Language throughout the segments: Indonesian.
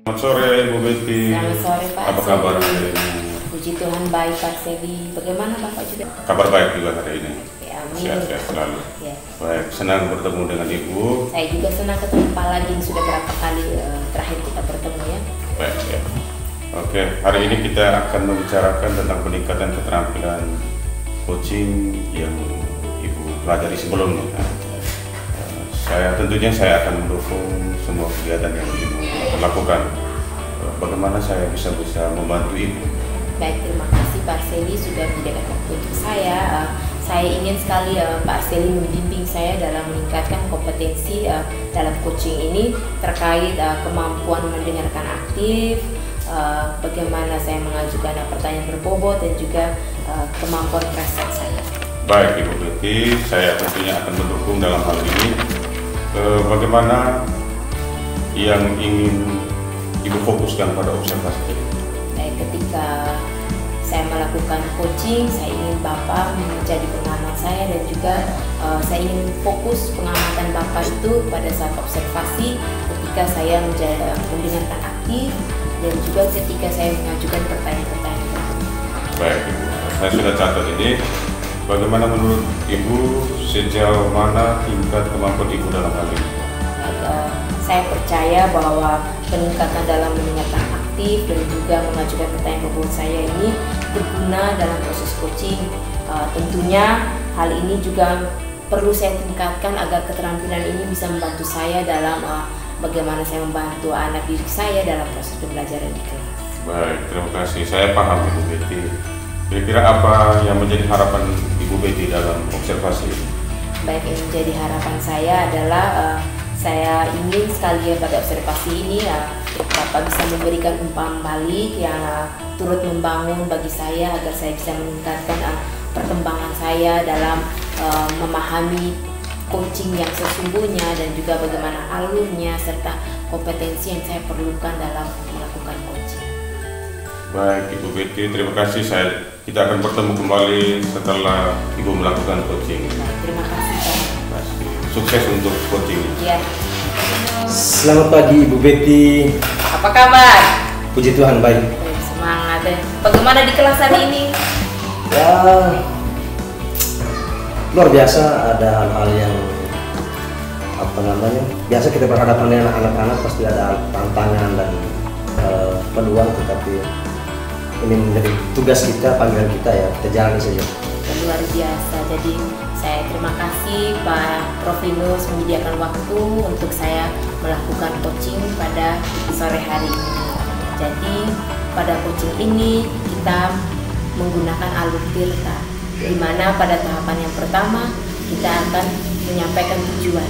Selamat sore Bu Betty. Selamat sore Pak. Apa kabar hari ini? Puji Tuhan baik Pak Sedi. Bagaimana Bapak juga? Kabar baik juga hari ini. Ya, amin. Sehat-sehat selalu. Ya. Baik, senang bertemu dengan Ibu. Saya juga senang ketemu Pak lagi. Sudah berapa kali terakhir kita bertemu ya? Baik ya. Oke, hari ini kita akan membicarakan tentang peningkatan keterampilan coaching yang Ibu pelajari sebelumnya. Tentunya saya akan mendukung semua kegiatan yang Ibu lakukan. Bagaimana saya bisa membantu Ibu? Baik, terima kasih Pak Arseli sudah menyediakan waktu untuk saya. Saya ingin sekali Pak Arseli membimbing saya dalam meningkatkan kompetensi dalam coaching ini terkait kemampuan mendengarkan aktif, bagaimana saya mengajukan pertanyaan berbobot dan juga kemampuan present saya. Baik Ibu Betty, saya tentunya akan mendukung dalam hal ini. Bagaimana yang ingin Ibu fokuskan pada observasi? Baik, ketika saya melakukan coaching, saya ingin Bapak menjadi pengamat saya dan juga saya ingin fokus pengamatan Bapak itu pada saat observasi ketika saya mendengarkan aktif dan juga ketika saya mengajukan pertanyaan-pertanyaan. Baik Ibu, saya sudah catat ini. Bagaimana menurut Ibu, sejauh mana tingkat kemampuan Ibu dalam hal ini? Saya percaya bahwa peningkatan dalam mendengarkan aktif dan juga mengajukan pertanyaan berbobot saya ini berguna dalam proses coaching. Tentunya hal ini juga perlu saya tingkatkan agar keterampilan ini bisa membantu saya dalam bagaimana saya membantu anak didik saya dalam proses pembelajaran di kelas. Baik, terima kasih. Saya paham Ibu Betty. Kira-kira apa yang menjadi harapan Ibu Betty dalam observasi ini? Baik, yang menjadi harapan saya adalah saya ingin sekali pada observasi ini Bapak bisa memberikan umpan balik yang turut membangun bagi saya agar saya bisa meningkatkan perkembangan saya dalam memahami coaching yang sesungguhnya dan juga bagaimana alurnya serta kompetensi yang saya perlukan dalam melakukan coaching. Baik Ibu Betty, terima kasih. Kita akan bertemu kembali setelah Ibu melakukan coaching. Baik, terima kasih Pak. Sukses untuk coaching. Ya. Selamat pagi Ibu Betty. Apa kabar? Puji Tuhan baik. Semangat ya. Bagaimana di kelas hari ini? Ya, luar biasa. Ada hal-hal yang biasa kita berhadapan dengan anak-anak, pasti ada tantangan dan peluang, tetapi ini menjadi tugas kita, panggilan kita ya, kita jalani saja. Luar biasa. Jadi saya terima kasih Pak Provinus menyediakan waktu untuk saya melakukan coaching pada sore hari ini. Jadi pada coaching ini kita menggunakan alur tirta, di mana pada tahapan yang pertama kita akan menyampaikan tujuan.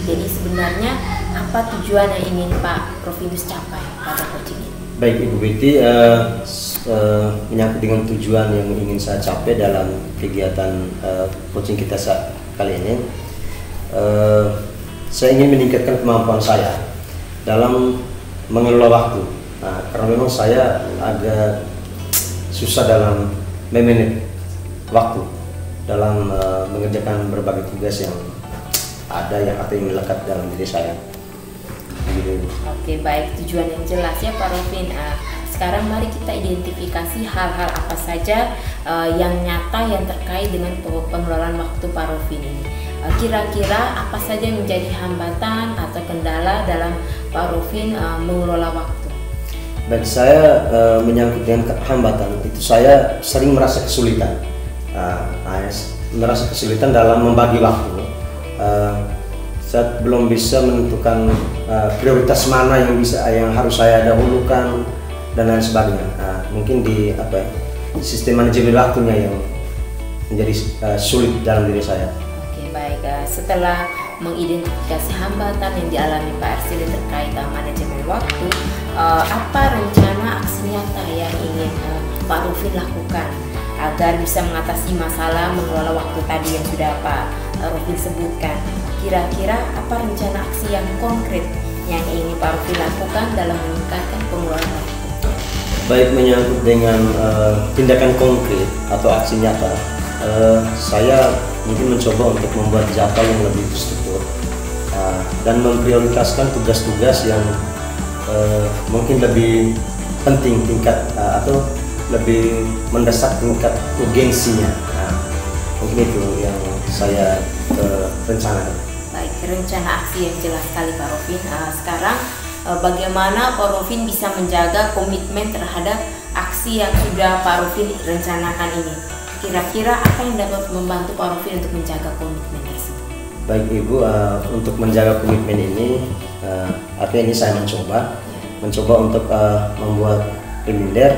Jadi sebenarnya apa tujuan yang ingin Pak Provinus capai pada coaching ini? Baik Ibu Betty, menyangkut dengan tujuan yang ingin saya capai dalam kegiatan coaching kita saat kali ini, saya ingin meningkatkan kemampuan saya dalam mengelola waktu. Nah, karena memang saya agak susah dalam memanage waktu dalam mengerjakan berbagai tugas yang ada atau yang melekat dalam diri saya. Oke, baik, tujuan yang jelas ya Pak Rovin. Sekarang mari kita identifikasi hal-hal apa saja yang nyata yang terkait dengan pengelolaan waktu Pak Rovin ini. Kira-kira apa saja yang menjadi hambatan atau kendala dalam Pak Rovin mengelola waktu? Baik, saya menyangkut dengan hambatan itu saya sering merasa kesulitan. Merasa kesulitan dalam membagi waktu. Saya belum bisa menentukan prioritas mana yang harus saya dahulukan dan lain sebagainya. Mungkin di sistem manajemen waktunya yang menjadi sulit dalam diri saya. Oke, baik. Setelah mengidentifikasi hambatan yang dialami Pak Arseli terkait manajemen waktu, apa rencana aksi nyata yang ingin Pak Rovin lakukan agar bisa mengatasi masalah mengelola waktu tadi yang sudah Pak Rovin sebutkan? Kira-kira apa rencana aksi yang konkret yang ingin Pak Rovin lakukan dalam meningkatkan pengelolaan waktu? Baik, menyangkut dengan tindakan konkret atau aksi nyata, saya mungkin mencoba untuk membuat jadwal yang lebih terstruktur dan memprioritaskan tugas-tugas yang mungkin lebih penting tingkat atau lebih mendesak tingkat urgensinya. Nah, mungkin itu yang saya rencanakan. Baik, rencana aksi yang jelas sekali Pak Rofin. Sekarang bagaimana Pak Rofin bisa menjaga komitmen terhadap aksi yang sudah Pak Rofin rencanakan ini? Kira-kira apa yang dapat membantu Pak Rofin untuk menjaga komitmen tersebut? Baik Ibu, untuk menjaga komitmen ini, artinya ini saya mencoba untuk membuat reminder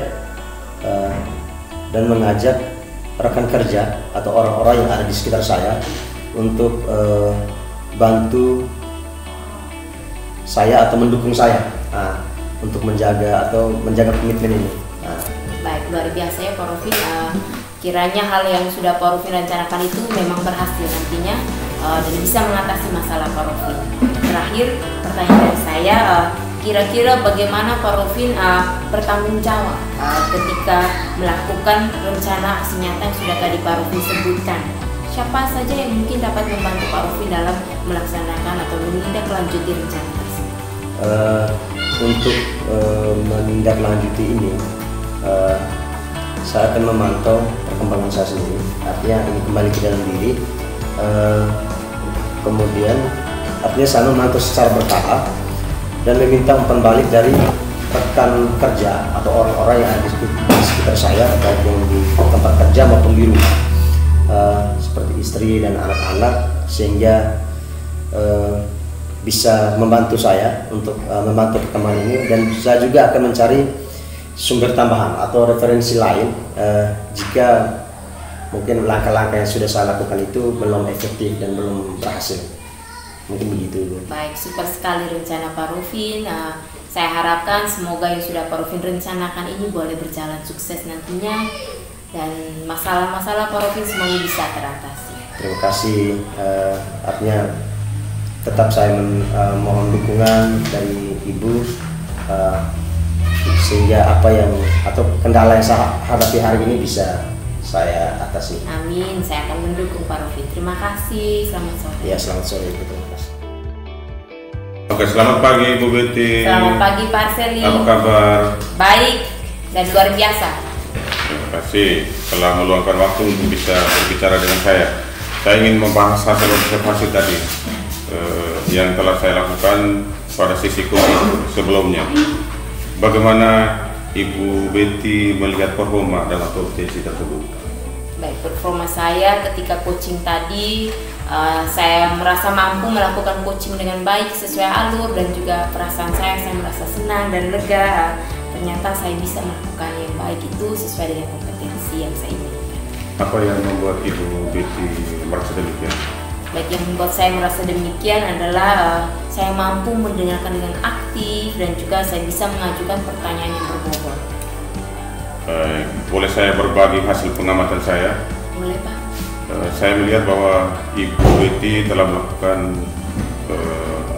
dan mengajak rekan kerja atau orang-orang yang ada di sekitar saya untuk bantu saya atau mendukung saya untuk menjaga komitmen ini. Baik, luar biasa ya Pak Rofin. Kiranya hal yang sudah Pak Rofin rencanakan itu memang berhasil nantinya dan bisa mengatasi masalah Pak Rofin. Terakhir, pertanyaan dari saya, kira-kira bagaimana Pak Rofin bertanggung jawab ketika melakukan rencana aksi nyata yang sudah tadi Pak Rofin sebutkan? Siapa saja yang mungkin dapat membantu Pak Rofin dalam melaksanakan atau menindaklanjuti rencana tersebut? Untuk menindaklanjuti ini, saya akan memantau perkembangan saya sendiri. Artinya ini kembali ke dalam diri. Kemudian artinya saya memantau secara bertahap dan meminta umpan balik dari rekan kerja atau orang-orang yang ada di sekitar saya, baik yang di tempat kerja maupun di rumah, seperti istri dan anak-anak, sehingga bisa membantu saya untuk membantu perkembangan ini. Dan saya juga akan mencari sumber tambahan atau referensi lain jika mungkin langkah-langkah yang sudah saya lakukan itu belum efektif dan belum berhasil. Mungkin begitu. Baik, super sekali rencana Pak Rofin. Saya harapkan semoga yang sudah Pak Rofin rencanakan ini boleh berjalan sukses nantinya dan masalah-masalah Pak Rofin semuanya bisa teratasi. Terima kasih. Artinya tetap saya mohon dukungan dari Ibu sehingga apa yang atau kendala yang saya hadapi hari ini bisa saya atasi. Amin, saya akan mendukung Pak Rofin. Terima kasih, selamat sore. Ya, selamat sore Ibu. Terima kasih. Oke, selamat pagi Ibu Betty. Selamat pagi Pak Arseli. Apa kabar? Baik dan luar biasa. Terima kasih telah meluangkan waktu untuk bisa berbicara dengan saya. Saya ingin membahas hasil observasi tadi yang telah saya lakukan pada sesi coaching sebelumnya. Bagaimana Ibu Betty melihat performa dalam sesi tersebut? Baik, performa saya ketika coaching tadi, saya merasa mampu melakukan coaching dengan baik sesuai alur, dan juga perasaan saya merasa senang dan lega. Ternyata saya bisa melakukan yang baik itu sesuai dengan kompetensi yang saya inginkan. Apa yang membuat Ibu Betty merasa demikian? Baik, yang membuat saya merasa demikian adalah saya mampu mendengarkan dengan aktif dan juga saya bisa mengajukan pertanyaan yang berbobot. Boleh saya berbagi hasil pengamatan saya? Boleh Pak. Saya melihat bahwa Ibu Betty telah melakukan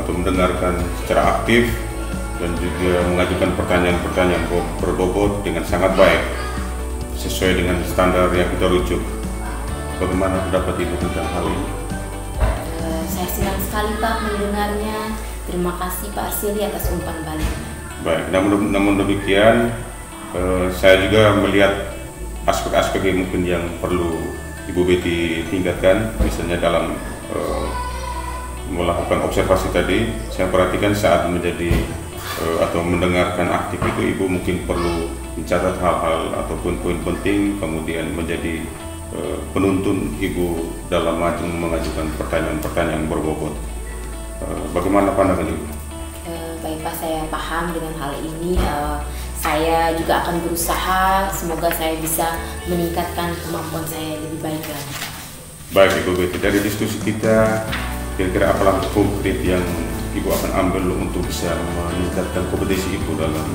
atau mendengarkan secara aktif dan juga mengajukan pertanyaan-pertanyaan berbobot dengan sangat baik sesuai dengan standar yang kita rujuk. Bagaimana pendapat Ibu tentang hal ini? Saya senang sekali Pak mendengarnya. Terima kasih Pak Arseli atas umpan baliknya. Baik, namun demikian saya juga melihat aspek-aspek yang mungkin yang perlu Ibu Betty tingkatkan. Misalnya dalam melakukan observasi tadi, saya perhatikan saat menjadi atau mendengarkan aktif itu, Ibu mungkin perlu mencatat hal-hal ataupun poin penting, kemudian menjadi penuntun Ibu dalam mengajukan pertanyaan-pertanyaan berbobot. Bagaimana pandangan Ibu? Baik Pak, saya paham dengan hal ini. Saya juga akan berusaha, semoga saya bisa meningkatkan kemampuan saya lebih baik lagi. Baik Ibu Betty, dari diskusi kita, kira-kira apa langkah konkret yang Ibu akan ambil untuk bisa meningkatkan kompetensi Ibu dalam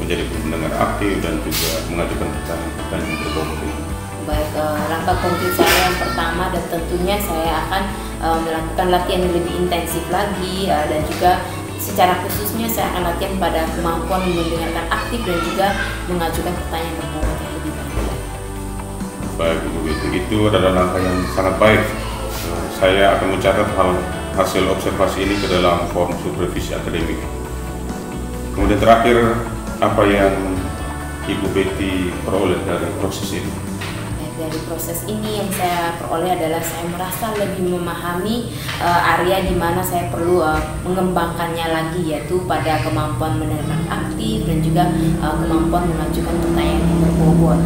menjadi pendengar aktif dan juga mengajukan pertanyaan berbobot? Baik, langkah konkret saya yang pertama dan tentunya saya akan melakukan latihan yang lebih intensif lagi, dan juga secara khususnya saya akan latihan pada kemampuan mendengarkan aktif dan juga mengajukan pertanyaan berbobot yang lebih baik. Baik Ibu Betty, itu adalah langkah yang sangat baik. Saya akan mencatat hal hasil observasi ini ke dalam form supervisi akademik. Kemudian terakhir, apa yang Ibu Betty peroleh dari proses ini? Dari proses ini yang saya peroleh adalah saya merasa lebih memahami area di mana saya perlu mengembangkannya lagi, yaitu pada kemampuan menerima aktif dan juga kemampuan mengajukan pertanyaan yang berbobot.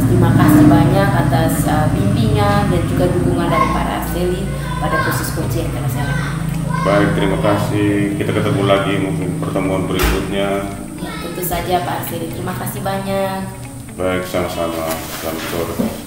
Terima kasih banyak atas bimbingan dan juga dukungan dari para ahli pada proses coaching yang telah saya lakukan. Baik, terima kasih. Kita ketemu lagi mungkin pertemuan berikutnya. Ya, tentu saja Pak Asri. Terima kasih banyak. Baik, sama-sama. Selamat sore.